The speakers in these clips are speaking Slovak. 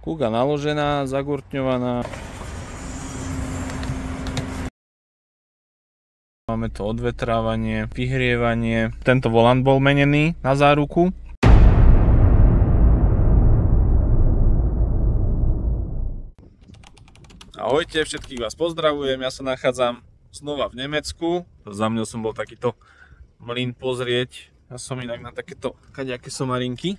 Kuga naložená, zagurtňovaná. Máme to odvetrávanie, vyhrievanie. Tento volant bol menený na záruku. Ahojte, všetkých vás pozdravujem. Ja sa nachádzam znova v Nemecku. Za mňou som bol takýto mlyn pozrieť. Ja som inak na takéto kadejaké somarinky,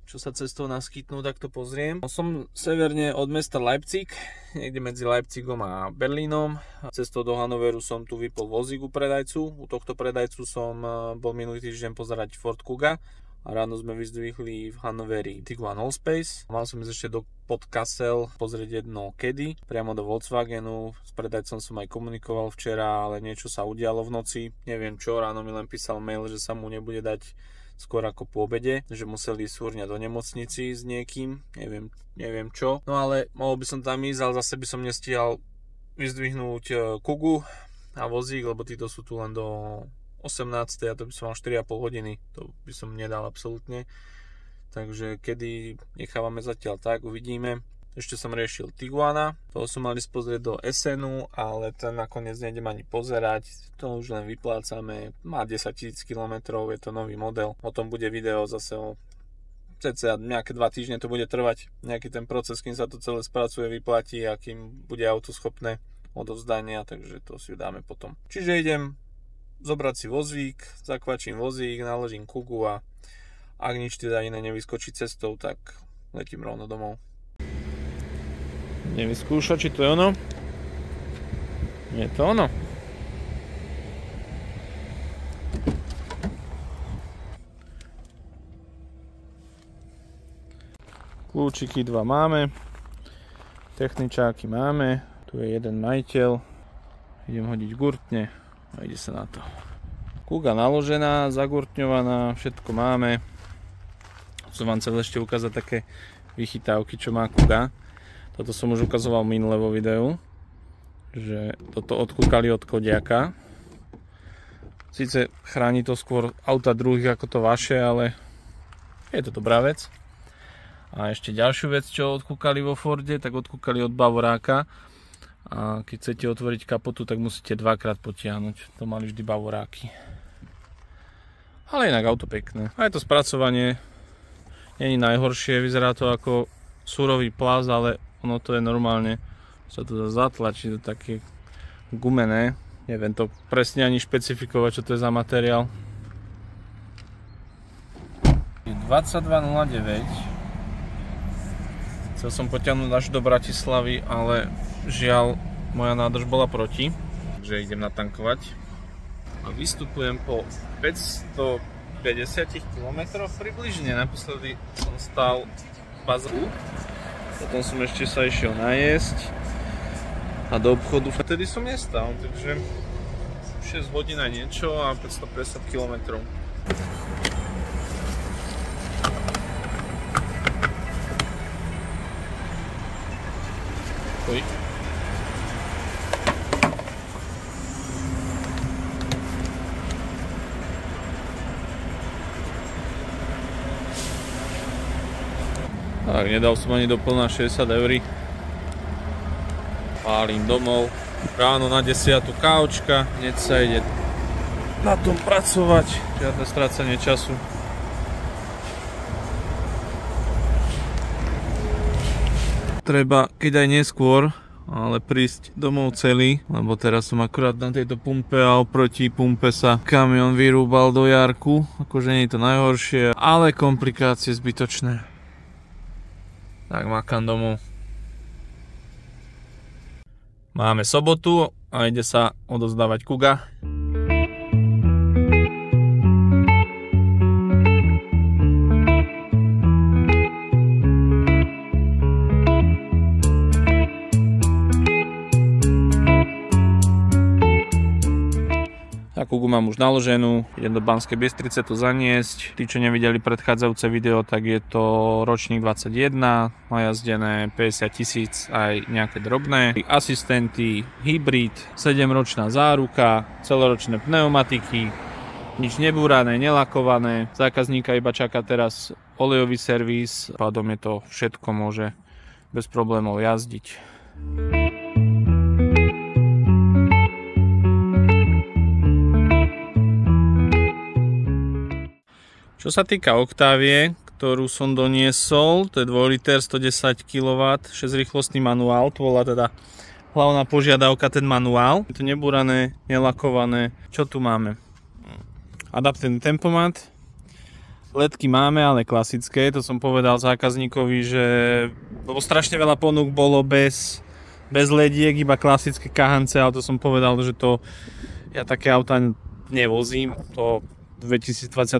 čo sa cestou naskytnú, tak to pozriem. Som severne od mesta Leipzig, niekde medzi Leipzigom a Berlínom. Cestou do Hannoveru som tu vypol vozík u predajcu. U tohto predajcu som bol minulý týždeň pozerať Ford Kuga. A ráno sme vyzdvihli v Hannoveri Tiguan Allspace. Mal som ísť ešte do Podkassel pozrieť jedno Caddy, priamo do Volkswagenu. S predajcom som aj komunikoval včera, ale niečo sa udialo v noci. Neviem čo, ráno mi len písal mail, že sa mu nebude dať skôr ako po obede, že museli súrňať do nemocnici s niekým, neviem čo. No ale mohol by som tam ísť, ale zase by som nestíhal vyzdvihnúť Kugu a vozík, lebo títo sú tu len do 18. a to by som mal 4,5 hodiny, to by som nedal absolútne. Takže kedy nechávame zatiaľ tak, uvidíme. Ešte som riešil Tiguana, toho som mal ísť pozrieť do Essenu, ale ten nakoniec nejdem ani pozerať, to už len vyplácame, má 10 000 km, je to nový model, o tom bude video zase o cca nejaké 2 týždne to bude trvať, nejaký ten proces, kým sa to celé spracuje, vyplatí a kým bude auto schopné odovzdania, takže to si dáme potom. Čiže idem zobrať si vozík, zakvačím vozík, naložím Kugu a ak nič teda iné nevyskočí cestou, tak letím rovno domov. Idem vyskúšať, či to je ono. Je to ono. Kľúčiky 2 máme. Techničáky máme. Tu je jeden majiteľ. Idem hodiť gurtne a ide sa na to. Kuga naložená, zagurtňovaná, všetko máme. Som vám chcel ešte ukázať také vychytávky, čo má Kuga. Toto som už ukazoval minule vo videu, že toto odkúkali od Kodiaka. Sice chráni to skôr auta druhých ako to vaše, ale je to dobrá vec. A ešte ďalšiu vec, čo odkúkali vo Forde, tak odkúkali od Bavoráka. A keď chcete otvoriť kapotu, tak musíte dvakrát potiahnuť. To mali vždy Bavoráky. Ale inak auto pekné. Aj to spracovanie nie je najhoršie, vyzerá to ako surový plast, ale ono to je normálne, sa to dá zatlačiť do také gumené. Neviem to presne ani špecifikovať, čo to je za materiál. 22.09. Chcel som potiahnuť až do Bratislavy, ale žiaľ, moja nádrž bola proti. Takže idem natankovať. A vystupujem po 550 km približne. Naposledy som stál v bazru. Potom som ešte sa išiel najesť a do obchodu. Vtedy som nestal, takže 6 hodín a niečo a 550 km. Oj. Tak, nedal som ani doplná 60 €. Pálim domov. Ráno na 10:00 kávočka. Hneď sa ide na tom pracovať. Žiadne strácanie času. Treba, keď aj neskôr, ale prísť domov celý, lebo teraz som akurát na tejto pumpe a oproti pumpe sa kamión vyrúbal do jarku. Akože nie je to najhoršie, ale komplikácie zbytočné. Tak makám domov. Máme sobotu a ide sa odovzdávať Kuga. Kugu mám už naloženú, idem do Banskej Bystrice to zaniesť. Tí, čo nevideli predchádzajúce video, tak je to ročník 21, najazdené 50 000 aj nejaké drobné. Asistenty, hybrid, 7-ročná záruka, celoročné pneumatiky, nič nebúrané, nelakované. Zákazníka iba čaká teraz olejový servis, pádom je to všetko, môže bez problémov jazdiť. Čo sa týka Octavie, ktorú som doniesol, to je 2 liter 110 kW, 6-rýchlostný manuál, to bola teda hlavná požiadavka, ten manuál. Je to nebúrané, nelakované. Čo tu máme? Adaptívny tempomat. Ledky máme, ale klasické, to som povedal zákazníkovi, že lebo strašne veľa ponúk bolo bez lediek, iba klasické kahance, ale to som povedal, že to ja také auta nevozím, to v 2024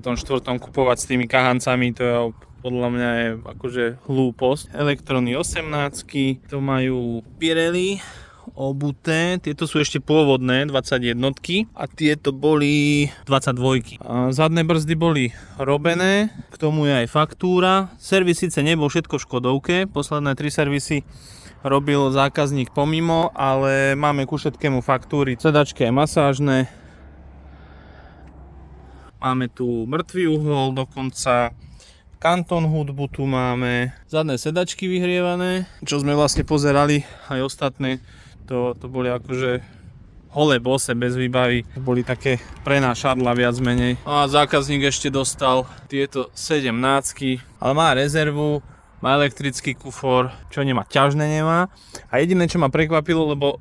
kupovať s tými kahancami, to je podľa mňa je akože hlúposť. Elektrony 18, to majú Pirelli obuté, tieto sú ešte pôvodné 21 a tieto boli 22. Zadné brzdy boli robené, k tomu je aj faktúra. Servis síce nebol všetko v Škodovke, posledné 3 servisy robil zákazník pomimo, ale máme ku všetkému faktúry. Sedačky aj masážne. Máme tu mŕtvý uhol, dokonca Kanton hudbu tu máme, zadné sedačky vyhrievané, čo sme vlastne pozerali, aj ostatné, to boli akože holé bose bez výbavy, boli také prenášadla viac menej. No a zákazník ešte dostal tieto 17, ale má rezervu, má elektrický kufor, čo nemá, ťažné nemá. A jediné, čo ma prekvapilo, lebo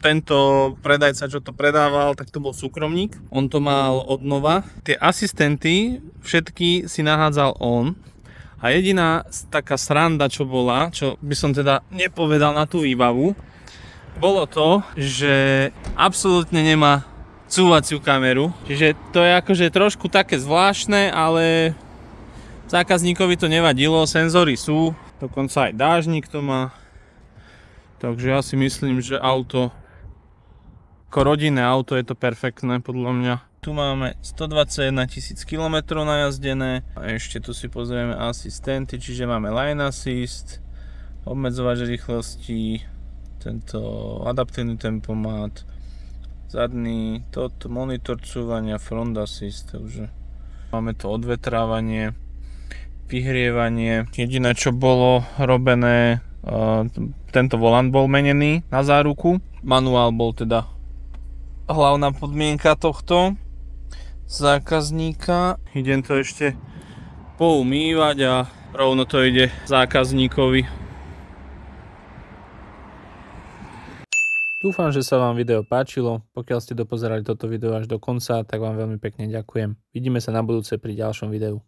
tento predajca, čo to predával, tak to bol súkromník. On to mal od nova. Tie asistenty všetky si nahádzal on. A jediná taká sranda, čo bola, čo by som teda nepovedal na tú výbavu, bolo to, že absolútne nemá cúvaciu kameru. Čiže to je akože trošku také zvláštne, ale zákazníkovi to nevadilo. Senzory sú, dokonca aj dážnik to má. Takže ja si myslím, že auto ako rodinné auto je to perfektné podľa mňa. Tu máme 121 000 km najazdené. A ešte tu si pozrieme asistenty, čiže máme line assist, obmedzovač rýchlosti, tento adaptívny tempomat, zadný, toto monitor cúvania, front assist, takže máme to odvetrávanie, vyhrievanie. Jediné, čo bolo robené, tento volant bol menený na záruku. Manuál bol teda hlavná podmienka tohto zákazníka. Idem to ešte poumývať a rovno to ide zákazníkovi. Dúfam, že sa vám video páčilo. Pokiaľ ste dopozerali toto video až do konca, tak vám veľmi pekne ďakujem. Vidíme sa na budúce pri ďalšom videu.